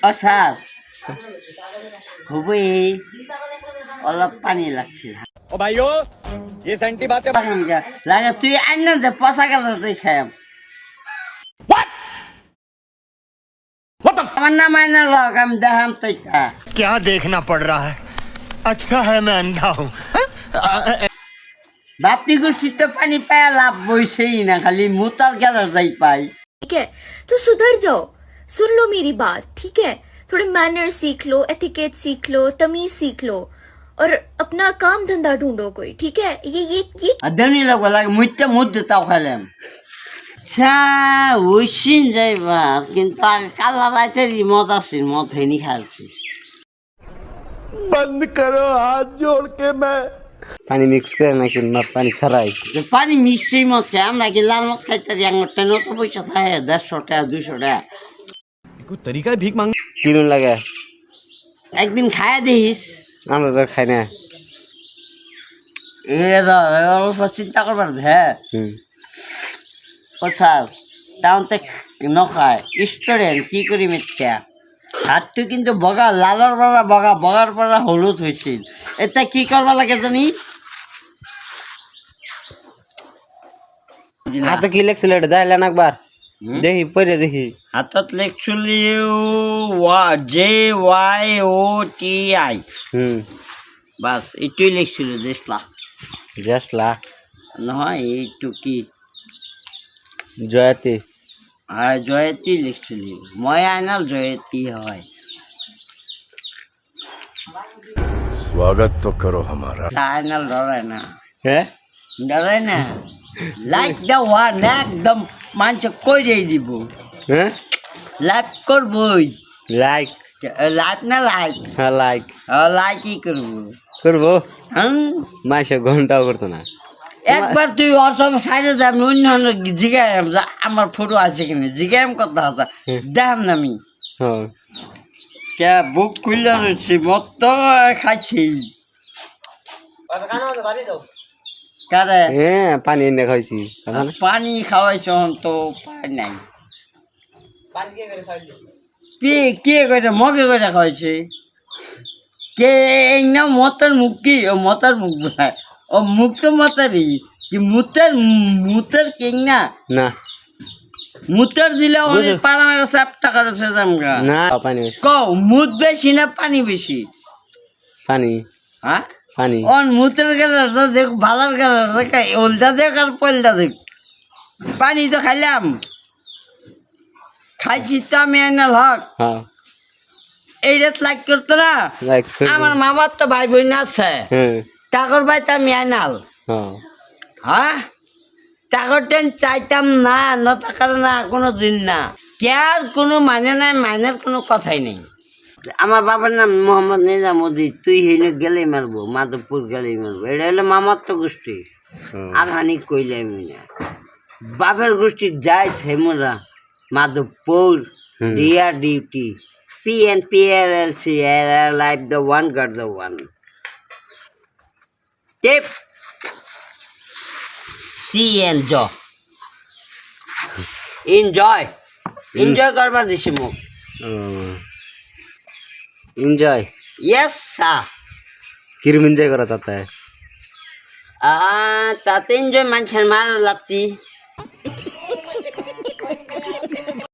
ও sir খুবই অলপ পানি লাগছে ओ भाइयों ये सेंटी बातें লাগে তুই আইন না যে পচা গেল তুই খাম আমার নাম আইনা লগ আমি দেখাম তুই क्या देखना पड़ रहा है अच्छा है मैं अंधा हूँ বাতি গোষ্ঠীর তো পানি পায় লাভ বইছেই না খালি মুতার গেলার যাই পাই ठीक है तो सुधर जाओ सुन लो मेरी बात ठीक है थोड़े मैनर सीख लो एथिकेट सीख लो तमीज सीख लो और अपना काम धंधा ढूंढो कोई ठीक है ये আর দেনি লাগবে লাগে মুইতে মুদ্দে তাও খাইলাম চা ওইসিন যাইবা কিন্তু আগে কালা রাইতে মদ আসি মদ হেনি খাইছি बंद करो हाथ जोड़ के मैं পানি মিক্স করে নাকি না পানি ছাড়াই যে পানি মিক্সই মদ খাই আমরা কি লাল মদ খাইতে আমার টেন তো পয়সা থাকে 150 টাকা 200 টাকা कोई तरीका है भीख मांगने কিরম লাগে একদিন খায়া দিস আমরা তো খাই না অল্প চিন্তা করবার হ্যাঁ হুম ও স্যার টাউনতে নখায় স্টুডেন্ট কি করি মিথ্যা হাতটো কিন্তু বগা লালৰ পৰা বগা বগাৰ পৰা হলুদ হৈছিল এটা কি কৰিব লাগে জানি হাতে কি লেখছিল এটা দেখাইলেন একবার দেখি পরে দেখি হাতত লেখছিলি JYOTI হুম বাস এইটোই লিখছিল দেশলা জেসলা নহয় এইটো কি জয়তী জয়তী লিখছিলি মই আইনাল জয়তী হয় स्वागत तो करो हमारा আইনাল ডরায় না হ্যাঁ ডরায় না লাইক দা ওয়ান একদম মানুষ কইরেই দিব হ্যাঁ লাইক করবই লাইক লাইক না লাইক হ্যাঁ লাইক লাইকই করবো করবো হুম মাসে ঘন্টাও করতো না একবার তুই ওর সব সাইডে যাবি অন্য অন্য জিগাইম যে আমার ফটো আছে কিনা জিগাইম কথা আছে দেখাম না আমি হ্যাঁ কে বুক খুললে রয়েছি মত তো খাইছি কারে হ্যাঁ পানি এনে খাইছি কথা না পানি খাওয়াইছ তো পাই নাই কে করে মগে করে খাওয়াইছে কে এই না মতার মুখ কি ও মতার মুখ বলায় ও মুখ তো মতারই কি মুতের মুতের কিং না না মুতের দিলে অনেক পারা মেরা 7 টাকা রয়েছে জামগা না পানি বেশি। কও মুত বেশি না পানি বেশি পানি হ্যাঁ পানি অন মুতের গেলার দেখ ভালার গেলার দেখ ওলটা দেখ আর পলটা দেখ পানি তো খাইলাম খাইছি তো আমি আইনাল হক হ্যাঁ এই রেট লাইক করতো না লাইক আমার মামার তো ভাই বোন আছে হ্যাঁ টাকর ভাই তো আমি আইনাল হ্যাঁ হ্যাঁ টাকর টেন চাইতাম না ন টাকার না কোনো দিন না কেয়ার কোনো মানে নাই মাইনের কোনো কথাই নেই আমার বাবার নাম মোহাম্মদ নিজামুদ্দিন তুই হেন গেলেই মারবো মাধবপুর গেলেই মারবো এটা হলো মামার তো গোষ্ঠী আর হানি কইলাই না বাপের গোষ্ঠীর যাই সেমরা Madhabpur DR duty PNPLLC life the one got the one tip see enjoy করবার দিছি মোক এনজয় yes sir কিরম এনজয় করা তাতে তাতে এনজয় মানুষের মার লাগতি